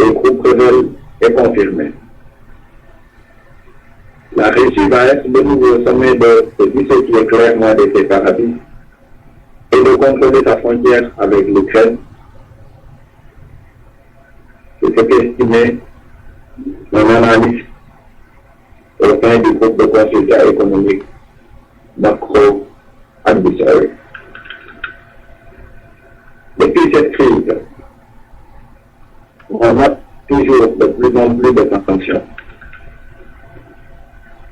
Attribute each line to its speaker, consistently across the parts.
Speaker 1: des groupes rebelles est confirmée. La Russie va être de nouveau sommet de ce qui est clairement des séparatistes et de contrôler sa frontière avec l'Ukraine. C'est ce qu'estimait un analyste au sein du groupe de consultants économiques Macro Advisory. Depuis cette crise, on a toujours de plus en plus de sanctions.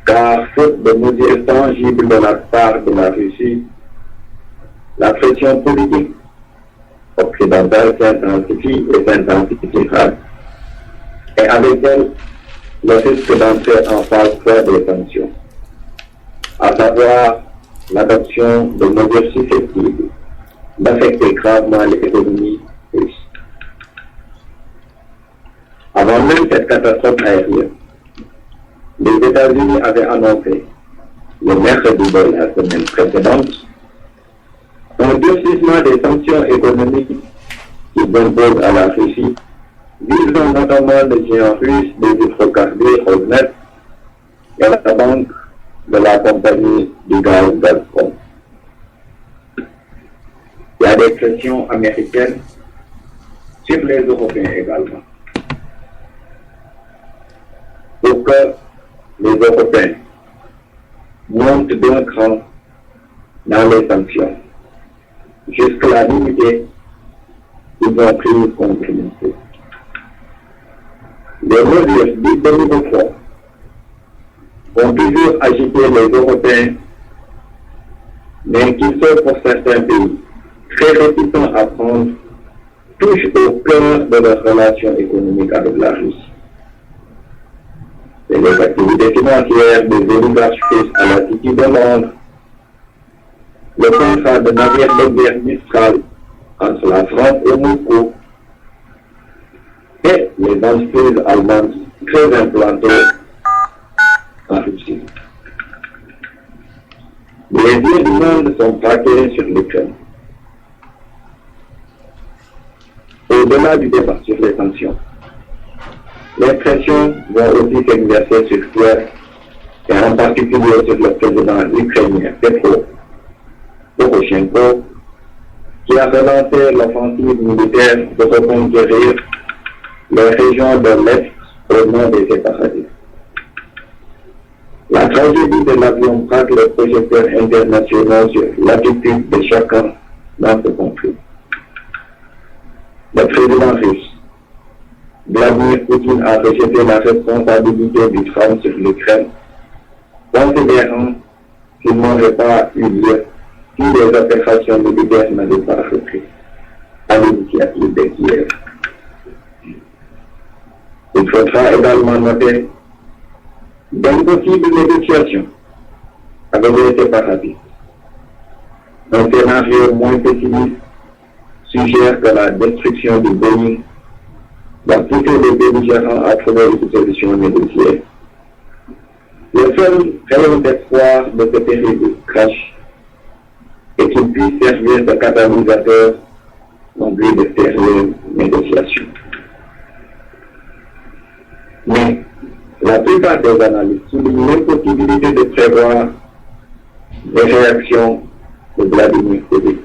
Speaker 1: Car faute de mesures tangibles de la part de la Russie, la pression politique occidentale s'intensifie et s'intensifiera. Et avec elle, le risque d'entrer en phase 3 des sanctions, à savoir l'adoption de mesures susceptibles d'affecter gravement l'économie russe. Avant même cette catastrophe aérienne, les États-Unis avaient annoncé, le mercredi de la semaine précédente, un durcissement des sanctions économiques qu'ils imposent à la Russie, visant notamment le géant russe des hydrocarbures Rosneft et la banque de la compagnie du gaz Gazprom. Il y a des pressions américaines sur les Européens également, pour que les Européens montent d'un cran dans les sanctions, jusqu'à limiter qu'ils ont pris contre l'Union. Les mesures dites de nouveau fort vont toujours agiter les Européens, mais qui sont pour certains pays très réticents à prendre, touchent au cœur de leurs relations économiques avec la Russie. Et les activités financières des oligarques russes à la City de Londres, le contrat de navire de guerre Mistral entre la France et Moscou, et les entreprises allemandes très implantées en Russie. Les yeux du monde sont braqués sur l'Ukraine. Au-delà du débat sur les sanctions, les pressions vont aussi s'exercer sur Kiev et en particulier sur le président ukrainien Petro Poroshenko, qui a relancé l'offensive militaire de reconquérir les régions de l'Est au nom des séparatistes. La tragédie de l'avion braque les projecteurs internationaux sur l'attitude de chacun dans ce conflit. Le président russe, Vladimir Poutine, a rejeté la responsabilité du drame sur l'Ukraine, considérant qu'il n'aurait pas eu lieu si les opérations militaires n'avaient pas repris à l'initiative de Kiev. Il faudra également noter d'impossibles négociations avec les séparatistes. Un scénario moins pessimiste suggère que la destruction du Boeing va pousser les belligérants à trouver une solution négociée. Le seul rayon d'espoir de ce terrible crash est qu'il puisse servir de catalyseur en vue de sérieuses négociations. Mais la plupart des analystes soulignent l'impossibilité de prévoir les réactions de Vladimir Poutine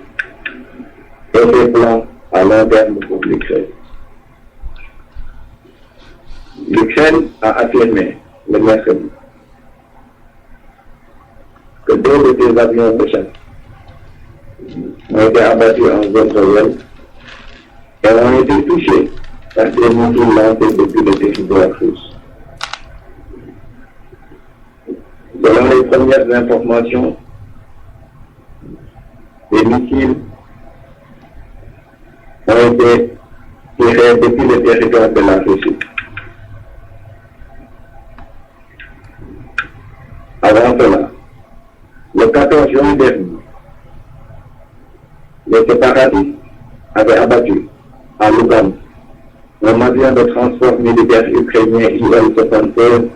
Speaker 1: et ses plans à long terme pour l'Ukraine. L'Ukraine a affirmé le mercredi que deux de ses avions de chasse ont été abattus en zone rebelle et ont été touchés par des missiles lancés depuis le territoire russe. Selon les premières informations, les missiles ont été tirés depuis le territoire de la Russie. Avant cela, le 14 juin dernier, les séparatistes avaient abattu à Lugansk un avion de transport militaire ukrainien Il-76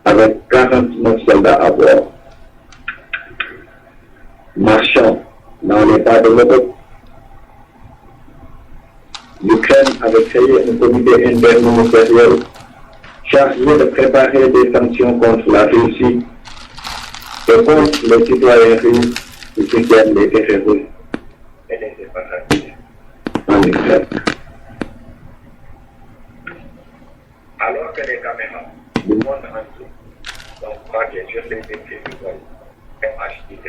Speaker 1: avec 49 soldats à bord. Marchant dans l'état de l'Europe, l'Ukraine avait créé un comité interministériel chargé de préparer des sanctions contre la Russie et contre les citoyens russes qui soutiennent les terroristes et les séparatistes en Ukraine. Alors que les caméras du monde entier sont braquées sur les individus MH17,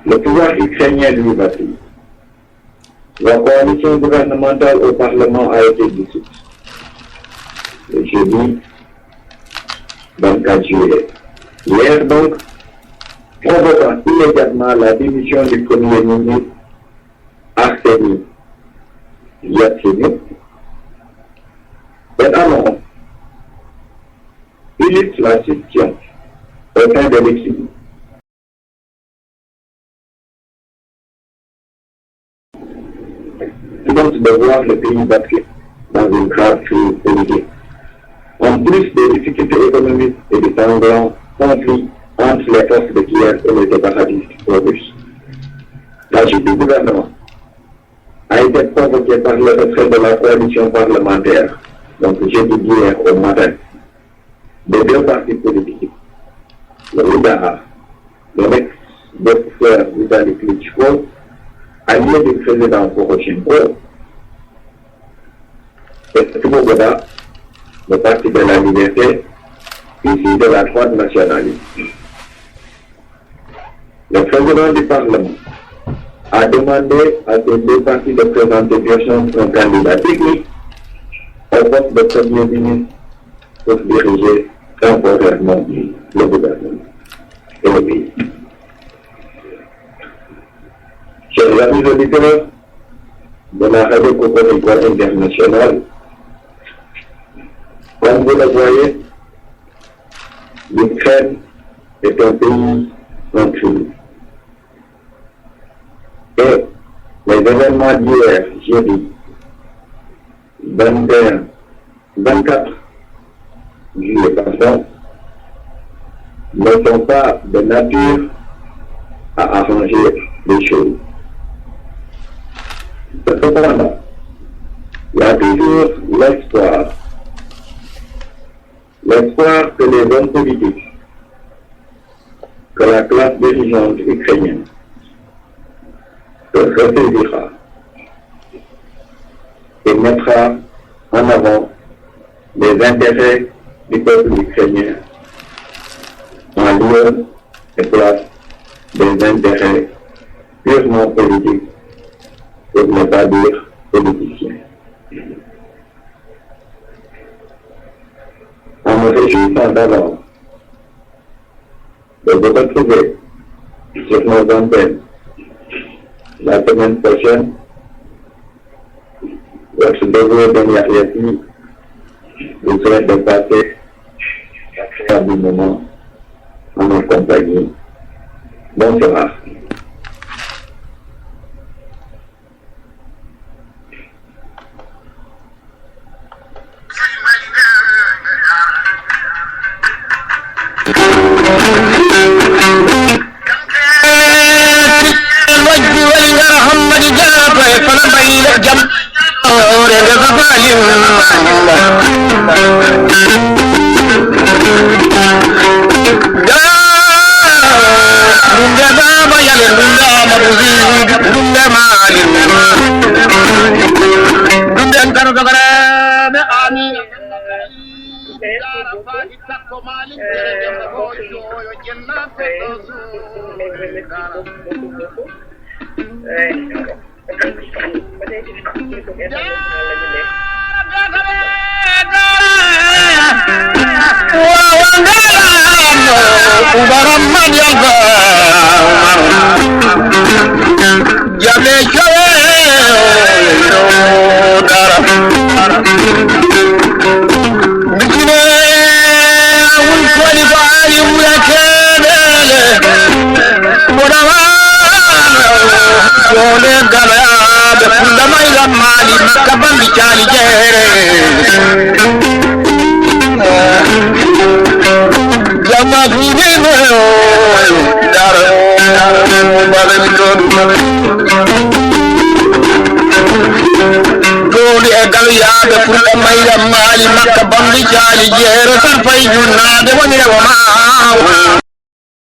Speaker 1: le pouvoir ukrainien lui vacille. La coalition gouvernementale au Parlement a été dissoute le jeudi 24 juillet. Hier donc, provoquant immédiatement la démission du Premier ministre Arseniy Yatsenyuk, cet annonce illustre la situation au sein de l'équipe de voir le pays basculer dans une grave crise politique. En plus des difficultés économiques et des sanglants conflits entre les forces de Kiev et les séparatistes pro-russes. La chute du gouvernement a été provoquée par le retrait de la coalition parlementaire, donc jeudi hier au matin, de deux partis politiques, le UDAA, le ex-boxeur Vitaly Klitschko, allié du président Poroshenko, et Svoboda, le Parti de la Liberté, issu de la droite nationaliste. Le président du Parlement a demandé à ces deux partis de présenter d'urgence un candidat technique au poste de Premier ministre pour diriger temporairement le gouvernement et le pays. Chers amis auditeurs de la radio Cocorico internationale, comme vous le voyez, l'Ukraine est un pays en crise. Et les événements d'hier, jeudi 24 juillet passant, ne sont pas de nature à arranger les choses. Cependant, il y a toujours l'espoir que les hommes politiques, que la classe dirigeante ukrainienne se ressaisira et mettra en avant les intérêts du peuple ukrainien en lieu et place des intérêts purement politiques, pour ne pas dire politiciens. En me réjouissant d'avance de vous retrouver sur nos antennes la semaine prochaine, votre dévoué Ben Yahyafi vous souhaite de passer un agréable moment en notre compagnie. Bonsoir.
Speaker 2: Dara yaade fulɓe mayram maali makka bambi jaali jeero tan fay junnade wonire wo ma